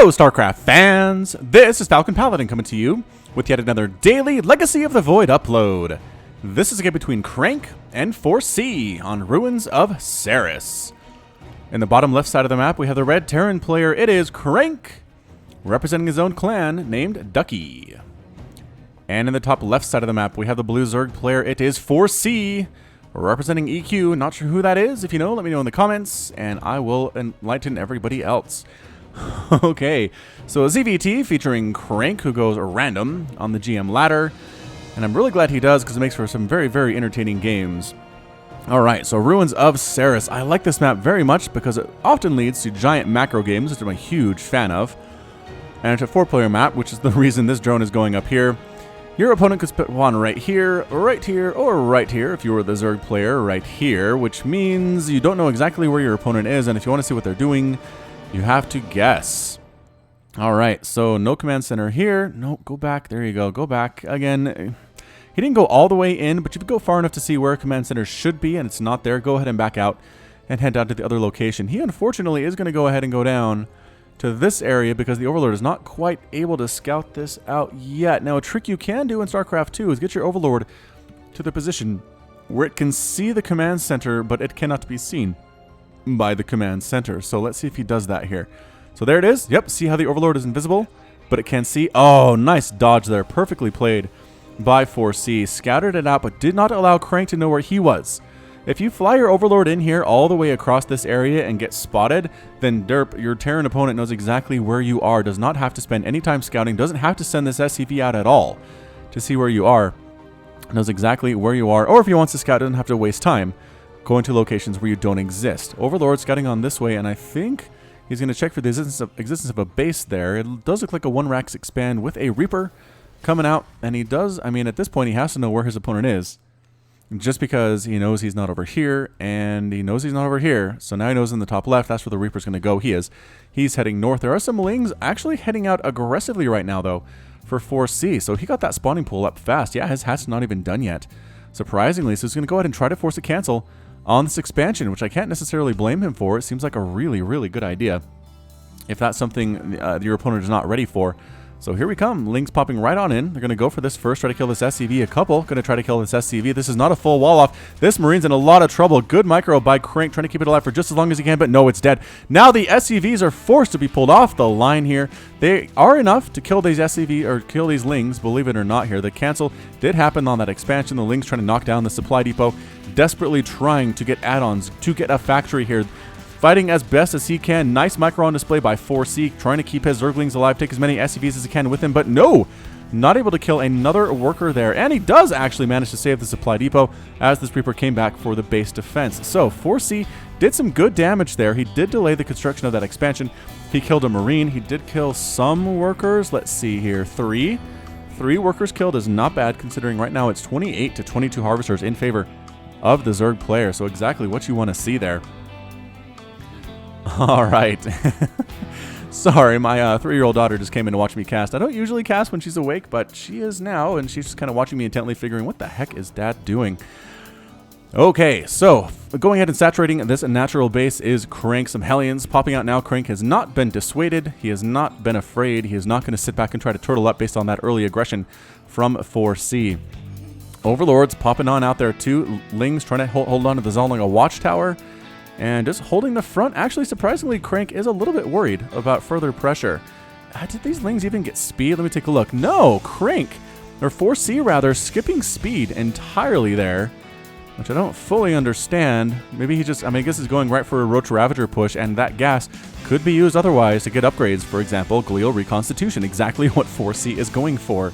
Hello, StarCraft fans! This is Falcon Paladin coming to you with yet another daily Legacy of the Void upload. This is a game between CranK and Foresee on Ruins of Seras. In the bottom left side of the map, we have the red Terran player. It is CranK, representing his own clan named Ducky. And in the top left side of the map, we have the blue Zerg player. It is Foresee, representing EQ. Not sure who that is. If you know, let me know in the comments, and I will enlighten everybody else. Okay, so a ZVT featuring CranK, who goes random on the GM ladder, and I'm really glad he does because it makes for some very, very entertaining games. Alright, so Ruins of Seras. I like this map very much because it often leads to giant macro games, which I'm a huge fan of. And it's a 4-player map, which is the reason this drone is going up here. Your opponent could put one right here, or right here, if you were the Zerg player, right here, which means you don't know exactly where your opponent is, and if you want to see what they're doing, you have to guess. Alright, so no command center here. No, go back. There you go. Go back. Again, he didn't go all the way in, but you could go far enough to see where command center should be, and it's not there. Go ahead and back out and head down to the other location. He, unfortunately, is going to go ahead and go down to this area because the Overlord is not quite able to scout this out yet. Now, a trick you can do in StarCraft 2 is get your Overlord to the position where it can see the command center, but it cannot be seen by the command center. So let's see if he does that here. So there it is. Yep, see how the Overlord is invisible, but it can see. Oh, nice dodge there. Perfectly played by Foresee. Scouted it out, but did not allow CranK to know where he was. If you fly your Overlord in here all the way across this area and get spotted, then derp, your Terran opponent knows exactly where you are, does not have to spend any time scouting, doesn't have to send this SCV out at all to see where you are, knows exactly where you are, or if he wants to scout, doesn't have to waste time going to locations where you don't exist. Overlord scouting on this way, and I think he's going to check for the existence of a base there. It does look like a 1-Rax expand with a Reaper coming out, and he does, I mean, at this point, he has to know where his opponent is, just because he knows he's not over here, and he knows he's not over here. So now he knows in the top left, that's where the Reaper's going to go. He's heading north. There are some Lings actually heading out aggressively right now, though, for Foresee. So he got that spawning pool up fast. Yeah, his hat's not even done yet, surprisingly. So he's going to go ahead and try to force a cancel on this expansion, which I can't necessarily blame him for. It seems like a really, really good idea if that's something your opponent is not ready for. So here we come. Lings popping right on in. They're going to go for this first. Try to kill this SCV. A couple going to try to kill this SCV. This is not a full wall off. This Marine's in a lot of trouble. Good micro by CranK, trying to keep it alive for just as long as he can, but no, it's dead. Now the SCVs are forced to be pulled off the line here. They are enough to kill these SCV, or kill these Lings, believe it or not here. The cancel did happen on that expansion. The Lings trying to knock down the supply depot, desperately trying to get add-ons, to get a factory here. Fighting as best as he can. Nice micro on display by Foresee, trying to keep his Zerglings alive, take as many SCVs as he can with him, but no! Not able to kill another worker there, and he does actually manage to save the supply depot as this Reaper came back for the base defense. So Foresee did some good damage there. He did delay the construction of that expansion. He killed a Marine. He did kill some workers. Let's see here. Three workers killed is not bad, considering right now it's 28 to 22 Harvesters in favor of the Zerg player. So exactly what you want to see there. All right. Sorry, my 3-year-old daughter just came in to watch me cast. I don't usually cast when she's awake, but she is now, and she's just kind of watching me intently, figuring, what the heck is Dad doing? Okay, so going ahead and saturating this natural base is CranK. Some Hellions popping out now. CranK has not been dissuaded. He has not been afraid. He is not going to sit back and try to turtle up based on that early aggression from Foresee. Overlords popping on out there too. Lings trying to hold on to the zone like a watchtower. And just holding the front. Actually, surprisingly, CranK is a little bit worried about further pressure. Did these Lings even get speed? Let me take a look. No, CranK, or Foresee rather, skipping speed entirely there, which I don't fully understand. Maybe he just, I guess he's going right for a Roach Ravager push, and that gas could be used otherwise to get upgrades. For example, Glial Reconstitution, exactly what Foresee is going for.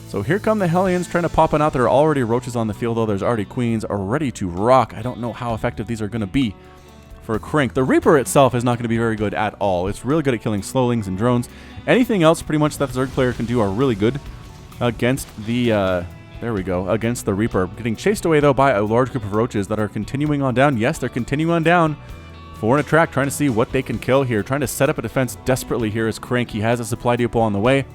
So here come the Hellions trying to pop on out. There are already Roaches on the field, though. There's already Queens are ready to rock. I don't know how effective these are going to be for CranK. The Reaper itself is not going to be very good at all. It's really good at killing slowlings and drones. Anything else pretty much that the Zerg player can do are really good against the, there we go, against the Reaper. Getting chased away, though, by a large group of Roaches that are continuing on down. Yes, they're continuing on down for an attract, trying to see what they can kill here. Trying to set up a defense desperately here is CranK. He has a supply depot on the way.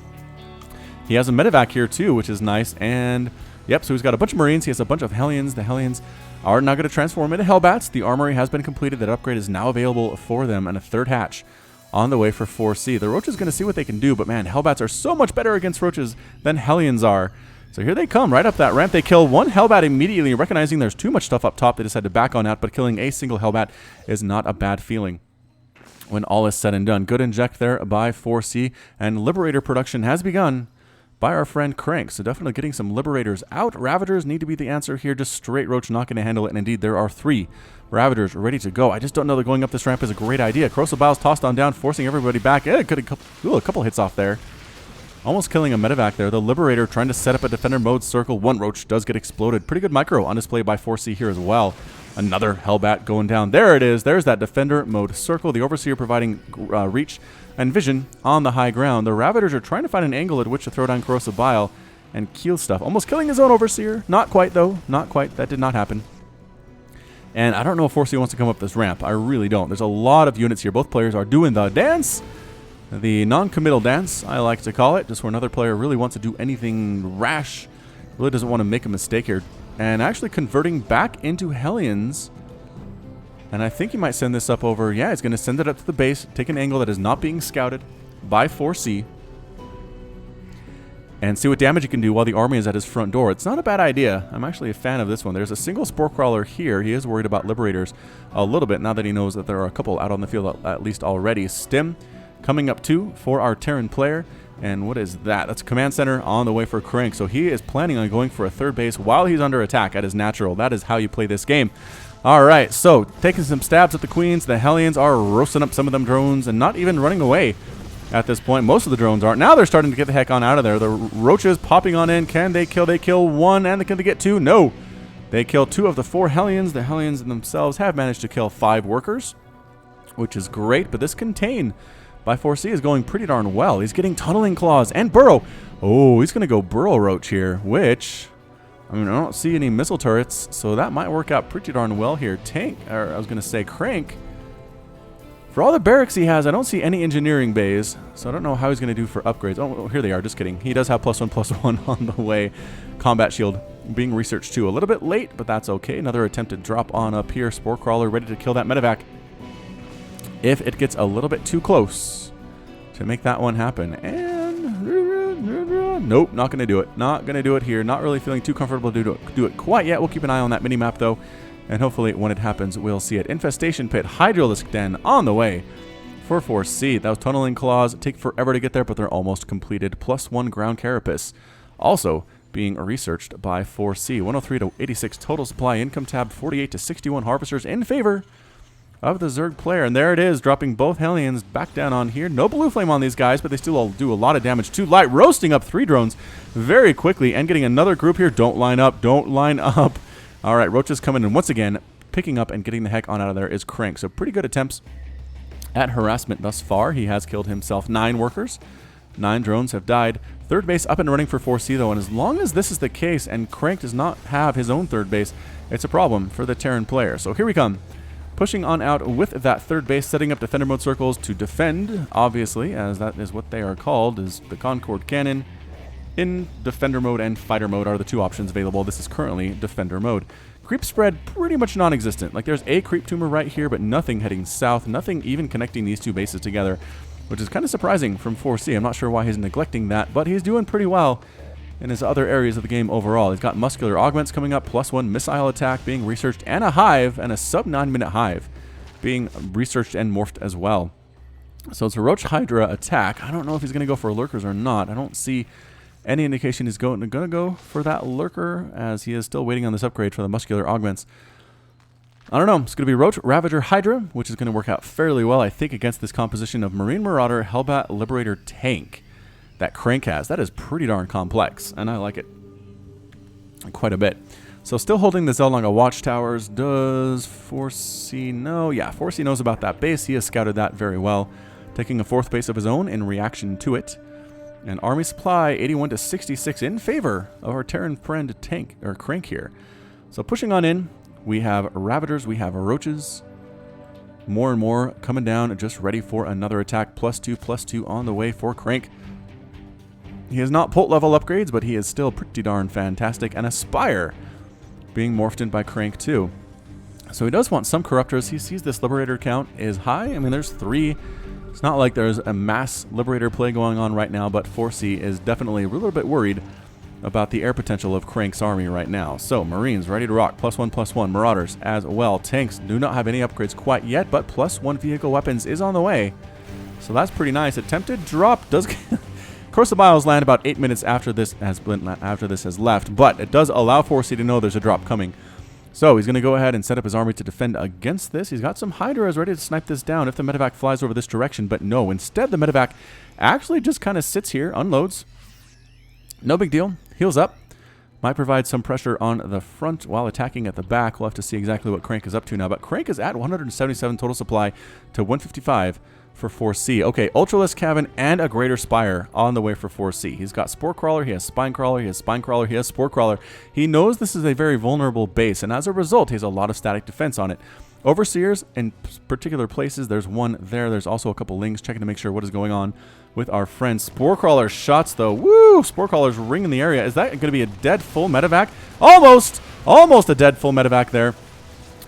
He has a medevac here, too, which is nice. And, yep, so he's got a bunch of Marines. He has a bunch of Hellions. The Hellions are now going to transform into Hellbats. The armory has been completed. That upgrade is now available for them, and a third hatch on the way for Foresee. The Roach is going to see what they can do, but man, Hellbats are so much better against Roaches than Hellions are. So here they come, right up that ramp. They kill one Hellbat immediately, recognizing there's too much stuff up top. They decide to back on out, but killing a single Hellbat is not a bad feeling when all is said and done. Good inject there by Foresee, and Liberator production has begun by our friend CranK. So definitely getting some Liberators out. Ravagers need to be the answer here. Just straight Roach not going to handle it. And indeed, there are 3 Ravagers ready to go. I just don't know that going up this ramp is a great idea. Corrosive Bile's tossed on down, forcing everybody back. It could have a couple hits off there. Almost killing a medevac there. The Liberator trying to set up a defender mode circle. One Roach does get exploded. Pretty good micro on display by Foresee here as well. Another Hellbat going down. There it is. There's that defender mode circle. The Overseer providing reach and vision on the high ground. The Ravagers are trying to find an angle at which to throw down Corrosive Bile and kill stuff. Almost killing his own Overseer. Not quite, though. Not quite. That did not happen. And I don't know if Foresee wants to come up this ramp. I really don't. There's a lot of units here. Both players are doing the dance. The non-committal dance, I like to call it. Just where another player really wants to do anything rash. Really doesn't want to make a mistake here. And actually converting back into Hellions. And I think he might send this up over. Yeah, he's going to send it up to the base. Take an angle that is not being scouted by Foresee. And see what damage he can do while the army is at his front door. It's not a bad idea. I'm actually a fan of this one. There's a single Spore Crawler here. He is worried about Liberators a little bit now that he knows that there are a couple out on the field at least already. Stim coming up too for our Terran player. And what is that? That's a command center on the way for CranK. So he is planning on going for a third base while he's under attack. That is natural. That is how you play this game. All right, so taking some stabs at the Queens. The Hellions are roasting up some of them drones and not even running away. At this point, most of the drones aren't. Now they're starting to get the heck on out of there. The Roaches popping on in. Can they kill? They kill 1, and can they get 2? No. They kill 2 of the 4 Hellions. The Hellions themselves have managed to kill 5 workers, which is great. But this contain by Foresee is going pretty darn well. He's getting tunneling claws and burrow. Oh, he's going to go burrow roach here, which, I mean, I don't see any missile turrets, so that might work out pretty darn well here. CranK. For all the barracks he has, I don't see any engineering bays, so I don't know how he's going to do for upgrades. Oh, here they are. Just kidding. He does have +1/+1 on the way. Combat shield being researched too. A little bit late, but that's okay. Another attempted drop on up here. Spore Crawler ready to kill that medevac if it gets a little bit too close to make that one happen. And nope, not going to do it. Not going to do it here. Not really feeling too comfortable to do it quite yet. We'll keep an eye on that mini-map, though. And hopefully when it happens, we'll see it. Infestation Pit, Hydralisk Den on the way for Foresee. Those tunneling claws take forever to get there, but they're almost completed. +1 ground carapace. Also being researched by Foresee. 103 to 86 total supply. Income tab 48 to 61 harvesters in favor of the Zerg player. And there it is, dropping both Hellions back down on here. No blue flame on these guys, but they still all do a lot of damage too. Light roasting up 3 drones very quickly and getting another group here. Don't line up. Don't line up. All right, Roaches coming in once again. Picking up and getting the heck on out of there is CranK. So pretty good attempts at harassment thus far. He has killed himself 9 workers. 9 drones have died. Third base up and running for Foresee, though. And as long as this is the case and CranK does not have his own third base, it's a problem for the Terran player. So here we come. Pushing on out with that third base, setting up defender mode circles to defend, obviously, as that is what they are called, is the Concord Cannon. In defender mode and fighter mode are the 2 options available. This is currently defender mode. Creep spread pretty much non-existent. Like there's a creep tumor right here, but nothing heading south, nothing even connecting these 2 bases together, which is kind of surprising from Foresee. I'm not sure why he's neglecting that, but he's doing pretty well in his other areas of the game overall. He's got muscular augments coming up, +1 missile attack being researched, and a hive, and a sub 9-minute hive being researched and morphed as well. So it's a Roach Hydra attack. I don't know if he's going to go for lurkers or not. I don't see any indication he's going to go for that lurker, as he is still waiting on this upgrade for the muscular augments. I don't know. It's going to be Roach Ravager Hydra, which is going to work out fairly well, I think, against this composition of Marine Marauder, Hellbat, Liberator, Tank that CranK has. That is pretty darn complex, and I like it quite a bit. So still holding the Zelnaga watchtowers. Does Foresee know? Yeah, Foresee knows about that base. He has scouted that very well, taking a 4th base of his own in reaction to it. And army supply 81 to 66 in favor of our Terran friend Tank or CranK here. So pushing on in, we have Ravagers, we have Roaches. More and more coming down, just ready for another attack. +2/+2 on the way for CranK. He has not pult level upgrades, but he is still pretty darn fantastic. And Aspire being morphed in by CranK too. So he does want some corruptors. He sees this Liberator count is high. I mean, there's 3 It's not like there's a mass Liberator play going on right now, but Foresee is definitely a little bit worried about the air potential of Crank's army right now. So, Marines ready to rock, +1/+1. Marauders as well. Tanks do not have any upgrades quite yet, but +1 vehicle weapons is on the way. So that's pretty nice. Attempted drop does... Of course, the bios land about 8 minutes after this has left, but it does allow Foresee to know there's a drop coming. So he's going to go ahead and set up his army to defend against this. He's got some Hydras ready to snipe this down if the medevac flies over this direction, but no. Instead, the medevac actually just kind of sits here, unloads. No big deal. Heals up. Might provide some pressure on the front while attacking at the back. We'll have to see exactly what Crank is up to now, but Crank is at 177 total supply to 155 for Foresee. Okay, Ultralisk Cavern and a Greater Spire on the way for Foresee. He's got Spore Crawler, he has Spine Crawler, he has Spine Crawler, he has Spore Crawler. He knows this is a very vulnerable base, and as a result, he has a lot of static defense on it. Overseers in particular places, there's one there. There's also a couple Lings checking to make sure what is going on with our friends. Spore Crawler shots, though. Woo! Spore Crawler's ringing the area. Is that going to be a dead full medevac? Almost! Almost a dead full medevac there.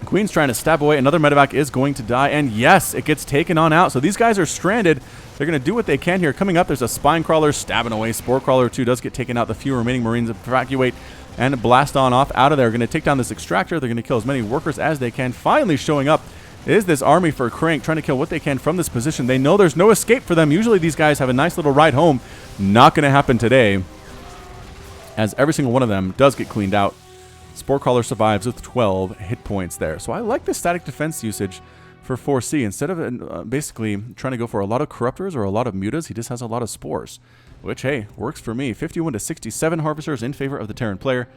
Queen's trying to stab away. Another medevac is going to die. And yes, it gets taken on out. So these guys are stranded. They're going to do what they can here. Coming up, there's a Spine Crawler stabbing away. Spore Crawler, too, does get taken out. The few remaining Marines evacuate and blast on off out of there. Going to take down this extractor. They're going to kill as many workers as they can. Finally showing up is this army for Crank, trying to kill what they can from this position. They know there's no escape for them. Usually these guys have a nice little ride home. Not going to happen today, as every single one of them does get cleaned out. Spore Crawler survives with 12 hit points there. So I like the static defense usage for Foresee. Instead of basically trying to go for a lot of Corruptors or a lot of Mutas, he just has a lot of Spores, which, hey, works for me. 51 to 67 Harvesters in favor of the Terran player.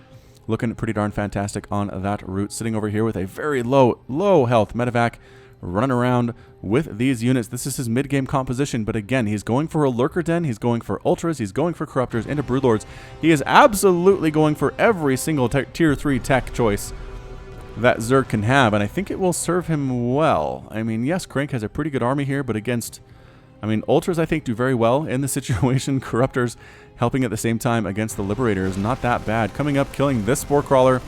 Looking pretty darn fantastic on that route. Sitting over here with a very low health medevac, running around with these units. This is his mid-game composition, but again, he's going for a Lurker Den, he's going for Ultras, he's going for Corruptors into Broodlords. He is absolutely going for every single tier 3 tech choice that Zerg can have, and I think it will serve him well. I mean, yes, Crank has a pretty good army here, but against, I mean, Ultras I think do very well in the situation. Corruptors helping at the same time against the Liberators, not that bad. Coming up, killing this Spore Crawler.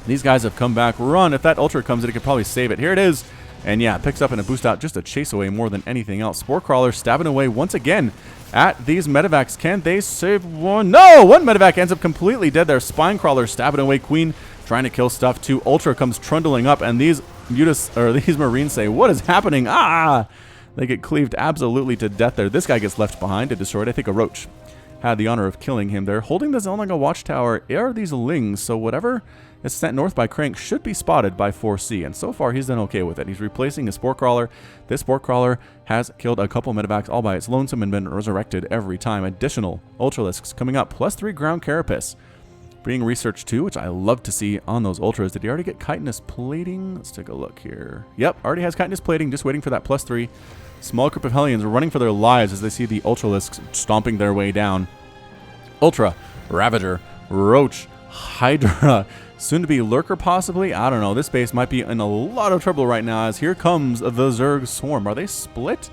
These guys have come back. Run. If that Ultra comes in, it could probably save it. Here it is. And yeah, picks up and a boost out just to chase away more than anything else. Spore Crawler stabbing away once again at these medevacs. Can they save one? No! One medevac ends up completely dead there. Spine Crawler stabbing away. Queen trying to kill stuff too. Ultra comes trundling up, and these Marines say, what is happening? Ah! They get cleaved absolutely to death there. This guy gets left behind and destroyed. I think a Roach had the honor of killing him there. Holding the Zelnaga Watchtower are these Lings, so whatever is sent north by Crank should be spotted by Foresee, and so far he's done okay with it. He's replacing a Spore Crawler. This Spore Crawler has killed a couple medevacs all by its lonesome and been resurrected every time. Additional Ultralisks coming up, +3 Ground Carapace being researched too, which I love to see on those Ultras. Did he already get Chitinous Plating? Let's take a look here. Yep, already has Chitinous Plating, just waiting for that +3. Small group of Hellions running for their lives as they see the Ultralisks stomping their way down. Ultra, Ravager, Roach, Hydra, soon to be Lurker possibly. I don't know. This base might be in a lot of trouble right now, as here comes the Zerg Swarm. Are they split?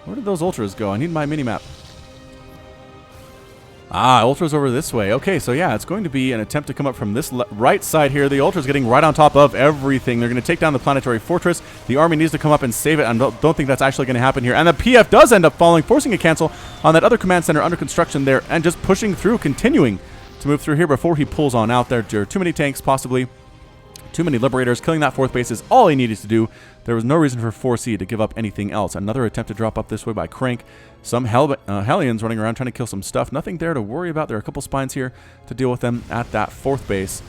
Where did those Ultras go? I need my minimap. Ah, Ultras over this way. Okay, so yeah, it's going to be an attempt to come up from this right side here. The Ultras getting right on top of everything. They're going to take down the Planetary Fortress. The army needs to come up and save it. I don't think that's actually going to happen here. And the PF does end up falling, forcing a cancel on that other command center under construction there, and just pushing through, continuing to move through here before he pulls on out there. There are too many tanks, possibly. Too many Liberators. Killing that 4th base is all he needed to do. There was no reason for Foresee to give up anything else. Another attempt to drop up this way by Crank. Some Hellions running around trying to kill some stuff. Nothing there to worry about. There are a couple spines here to deal with them at that 4th base.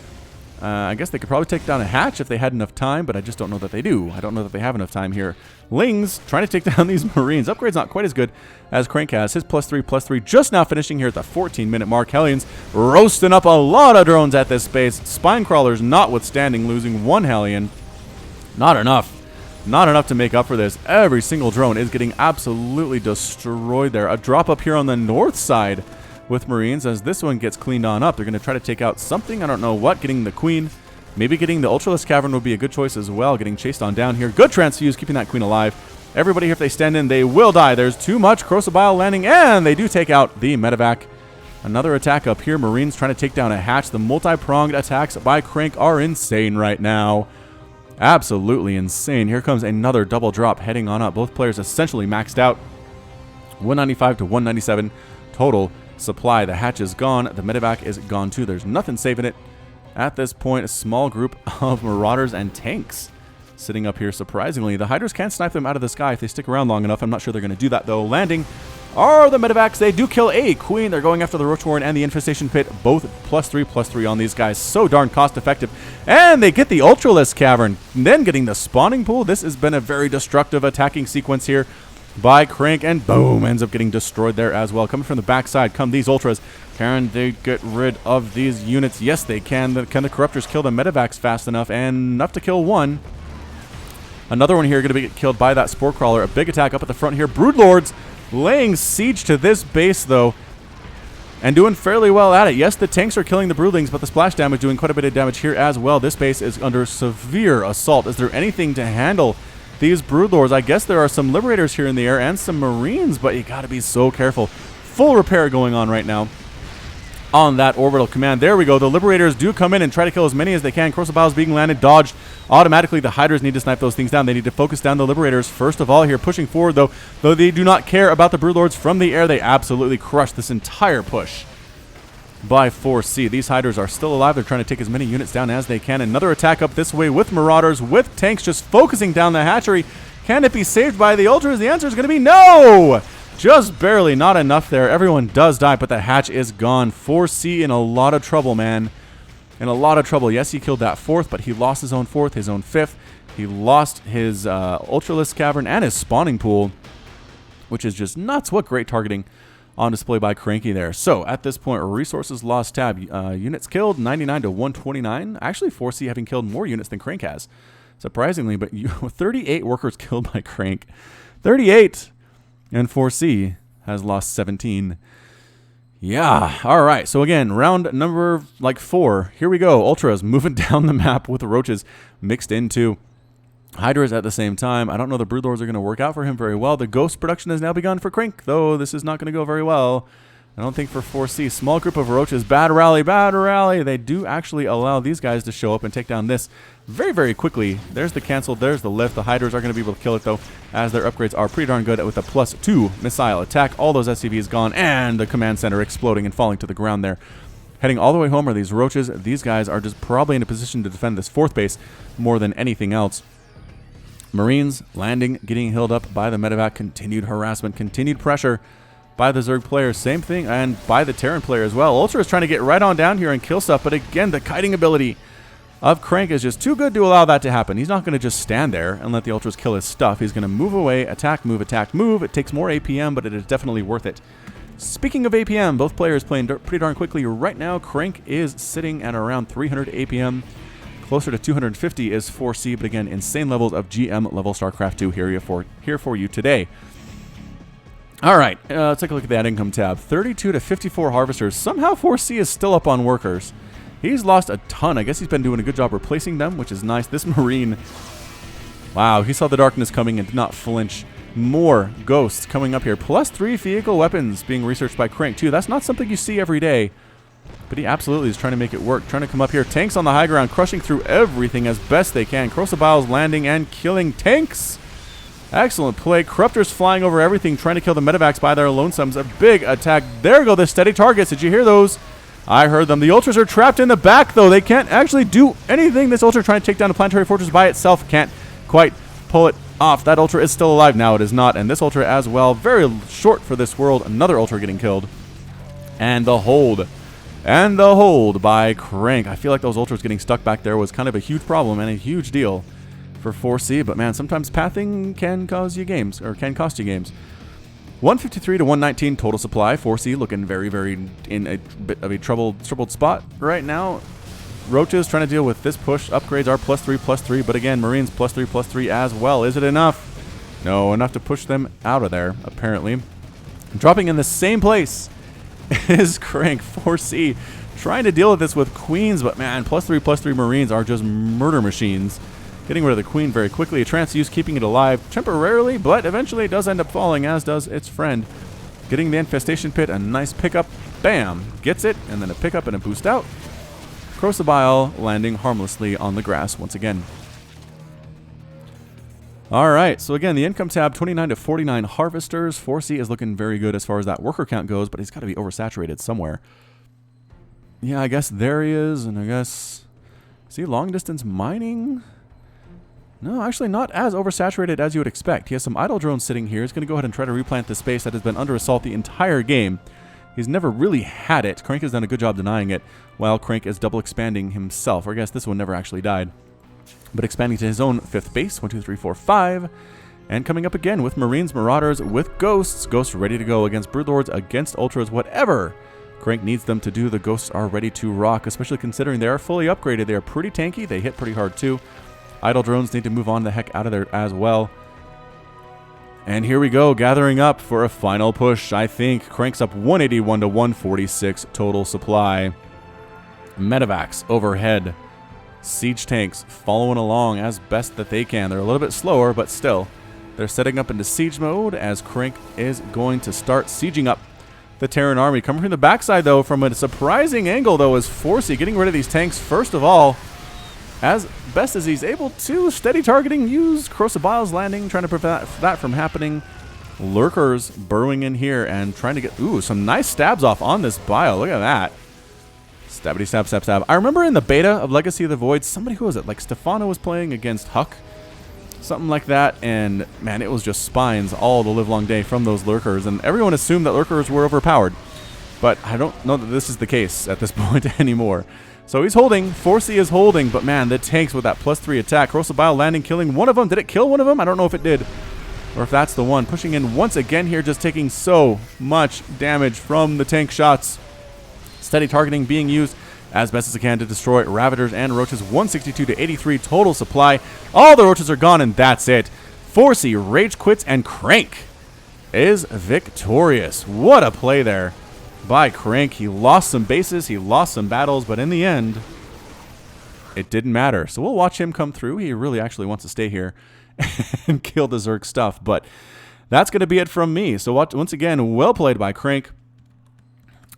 I guess they could probably take down a hatch if they had enough time, but I just don't know that they do. I don't know that they have enough time here. Lings trying to take down these Marines. Upgrade's not quite as good as Crank has. His +3 just now finishing here at the 14-minute mark. Hellions roasting up a lot of drones at this base. Spine Crawlers notwithstanding, losing one Hellion. Not enough. Not enough to make up for this. Every single drone is getting absolutely destroyed there. A drop up here on the north side with Marines as this one gets cleaned on up. They're going to try to take out something. I don't know what. Getting the Queen. Maybe getting the Ultralisk Cavern would be a good choice as well. Getting chased on down here. Good transfuse, keeping that Queen alive. Everybody here, if they stand in, they will die. There's too much Corrosive Bile landing, and they do take out the medevac. Another attack up here. Marines trying to take down a hatch. The multi-pronged attacks by Crank are insane right now. Absolutely insane. Here comes another double drop heading on up. Both players essentially maxed out. 195 to 197 total supply. The hatch is gone. The medevac is gone too. There's nothing saving it. At this point, a small group of marauders and tanks sitting up here. Surprisingly, the Hydras can snipe them out of the sky if they stick around long enough. I'm not sure they're going to do that though. Landing are the medevacs. They do kill a queen. They're going after the Roach Warren and the Infestation Pit. Both +3/+3 on these guys. So darn cost effective. And they get the Ultralisk Cavern. And then getting the spawning pool. This has been a very destructive attacking sequence here by CranK, and boom, ends up getting destroyed there as well. Coming from the backside come these Ultras. Can they get rid of these units? Yes, they can. Can the Corruptors kill the medevacs fast enough? And enough to kill one. Another one here going to be killed by that Spore Crawler. A big attack up at the front here. Broodlords laying siege to this base, though, and doing fairly well at it. Yes, the tanks are killing the Broodlings, but the splash damage doing quite a bit of damage here as well. This base is under severe assault. Is there anything to handle these Broodlords? I guess there are some Liberators here in the air and some Marines, but you got to be so careful. Full repair going on right now on that orbital command. There we go. The Liberators do come in and try to kill as many as they can. Crossbows being landed, dodged. Automatically, the Hydras need to snipe those things down. They need to focus down the Liberators first of all here, pushing forward, though they do not care about the Broodlords from the air. They absolutely crush this entire push by Foresee. These Hydras are still alive. They're trying to take as many units down as they can. Another attack up this way with Marauders, with tanks just focusing down the hatchery. Can it be saved by the Ultras? The answer is going to be no! Just barely, not enough there. Everyone does die, but the hatch is gone. Foresee in a lot of trouble, man. In a lot of trouble. Yes, he killed that fourth, but he lost his own fourth, his own fifth. He lost his Ultralisk Cavern and his spawning pool, which is just nuts. What great targeting on display by Cranky there. So, at this point, resources lost tab. Units killed, 99 to 129. Actually, Foresee having killed more units than CranK has, surprisingly, but 38 workers killed by CranK. 38! And Foresee has lost 17. Yeah. All right. So again, round number 4. Here we go. Ultras moving down the map with the Roaches mixed into Hydras at the same time. I don't know the Broodlords are going to work out for him very well. The Ghost production has now begun for CranK, though this is not going to go very well. I don't think for Foresee. Small group of Roaches. Bad rally, bad rally. They do actually allow these guys to show up and take down this very, very quickly. There's the cancel. There's the lift. The Hydras are going to be able to kill it, though, as their upgrades are pretty darn good with a +2 missile attack. All those SCVs gone, and the command center exploding and falling to the ground there. Heading all the way home are these Roaches. These guys are just probably in a position to defend this fourth base more than anything else. Marines landing, getting healed up by the medevac. Continued harassment, continued pressure by the Zerg players. Same thing, and by the Terran player as well. Ultra is trying to get right on down here and kill stuff, but again, the kiting ability of CranK is just too good to allow that to happen. He's not going to just stand there and let the Ultras kill his stuff. He's going to move away, attack, move, attack, move. It takes more APM, but it is definitely worth it. Speaking of APM, both players playing pretty darn quickly right now. CranK is sitting at around 300 APM. Closer to 250 is Foresee, but again, insane levels of GM level StarCraft 2 here for you today. All right, let's take a look at that income tab. 32 to 54 harvesters. Somehow Foresee is still up on workers. He's lost a ton. I guess he's been doing a good job replacing them, which is nice. This Marine, wow, he saw the darkness coming and did not flinch. More ghosts coming up here. +3 vehicle weapons being researched by CranK too. That's not something you see every day, but he absolutely is trying to make it work. Trying to come up here. Tanks on the high ground, crushing through everything as best they can. Crossbows landing and killing tanks. Excellent play. Corruptors flying over everything, trying to kill the medevacs by their lonesomes. A big attack. There go the steady targets. Did you hear those? I heard them. The Ultras are trapped in the back, though. They can't actually do anything. This Ultra trying to take down a planetary fortress by itself. Can't quite pull it off. That Ultra is still alive. Now it is not. And this Ultra as well. Very short for this world. Another Ultra getting killed. And the hold. And the hold by CranK. I feel like those Ultras getting stuck back there was kind of a huge problem and a huge deal for Foresee. But man, sometimes pathing can cause you games, or can cost you games. 153 to 119 total supply. Foresee looking very, very in a bit of a troubled spot right now. Roaches trying to deal with this push. Upgrades are +3/+3, but again, Marines +3/+3 as well. Is it enough? No, enough to push them out of there, apparently. Dropping in the same place is CranK. Foresee trying to deal with this with Queens, but man, +3/+3 Marines are just murder machines. Getting rid of the Queen very quickly. A trance use keeping it alive temporarily, but eventually it does end up falling, as does its friend. Getting the Infestation Pit, a nice pickup. Bam! Gets it, and then a pickup and a boost out. Crocodile landing harmlessly on the grass once again. All right, so again, the income tab, 29 to 49 harvesters. Foresee is looking very good as far as that worker count goes, but he's got to be oversaturated somewhere. Yeah, I guess there he is, and I guess... Is he long distance mining? No, actually not as oversaturated as you would expect. He has some idle drones sitting here. He's going to go ahead and try to replant this space that has been under assault the entire game. He's never really had it. Crank has done a good job denying it, while Crank is double expanding himself. Or I guess this one never actually died. But expanding to his own 5th base, 1, 2, 3, 4, 5. And coming up again with Marines, Marauders, with Ghosts. Ghosts ready to go against Broodlords, against Ultras, whatever Crank needs them to do. The Ghosts are ready to rock, especially considering they are fully upgraded. They are pretty tanky. They hit pretty hard too. Idle drones need to move on the heck out of there as well. And here we go, gathering up for a final push. I think Crank's up 181 to 146 total supply. Medevacs overhead. Siege tanks following along as best that they can. They're a little bit slower, but still. They're setting up into siege mode as Crank is going to start sieging up the Terran army. Coming from the backside, though, from a surprising angle, though, is Foresee getting rid of these tanks first of all. As best as he's able to, steady targeting, use Corrosive Biles landing, trying to prevent that from happening. Lurkers burrowing in here and trying to get, ooh, some nice stabs off on this Bile. Look at that. Stabbity stab, stab, stab. I remember in the beta of Legacy of the Void, somebody, who was it? Like Stefano was playing against Huck. Something like that. And, man, it was just spines all the livelong day from those Lurkers. And everyone assumed that Lurkers were overpowered. But I don't know that this is the case at this point anymore. So he's holding. Foresee is holding. But, man, the tanks with that +3 attack. Corrosive Bile landing, killing one of them. Did it kill one of them? I don't know if it did. Or if that's the one. Pushing in once again here, just taking so much damage from the tank shots. Steady targeting being used as best as it can to destroy Ravagers and Roaches. 162 to 83 total supply. All the Roaches are gone, and that's it. Foresee rage quits, and Crank is victorious. What a play there by Crank. He lost some bases, he lost some battles, but in the end, it didn't matter. So we'll watch him come through. He really actually wants to stay here and kill the Zerg stuff, but that's going to be it from me. So once again, well played by Crank.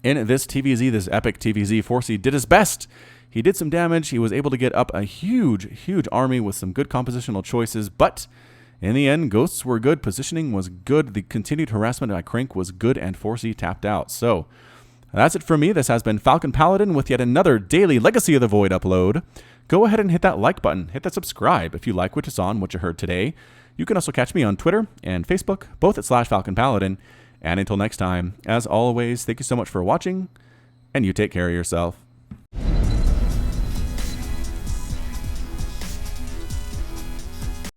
In this TVZ, this epic TVZ, Foresee did his best. He did some damage. He was able to get up a huge, huge army with some good compositional choices. But in the end, Ghosts were good. Positioning was good. The continued harassment by Crank was good, and Foresee tapped out. So that's it from me. This has been Falcon Paladin with yet another daily Legacy of the Void upload. Go ahead and hit that like button. Hit that subscribe if you like what you saw and what you heard today. You can also catch me on Twitter and Facebook, both at /Falcon Paladin. And until next time, as always, thank you so much for watching, and you take care of yourself.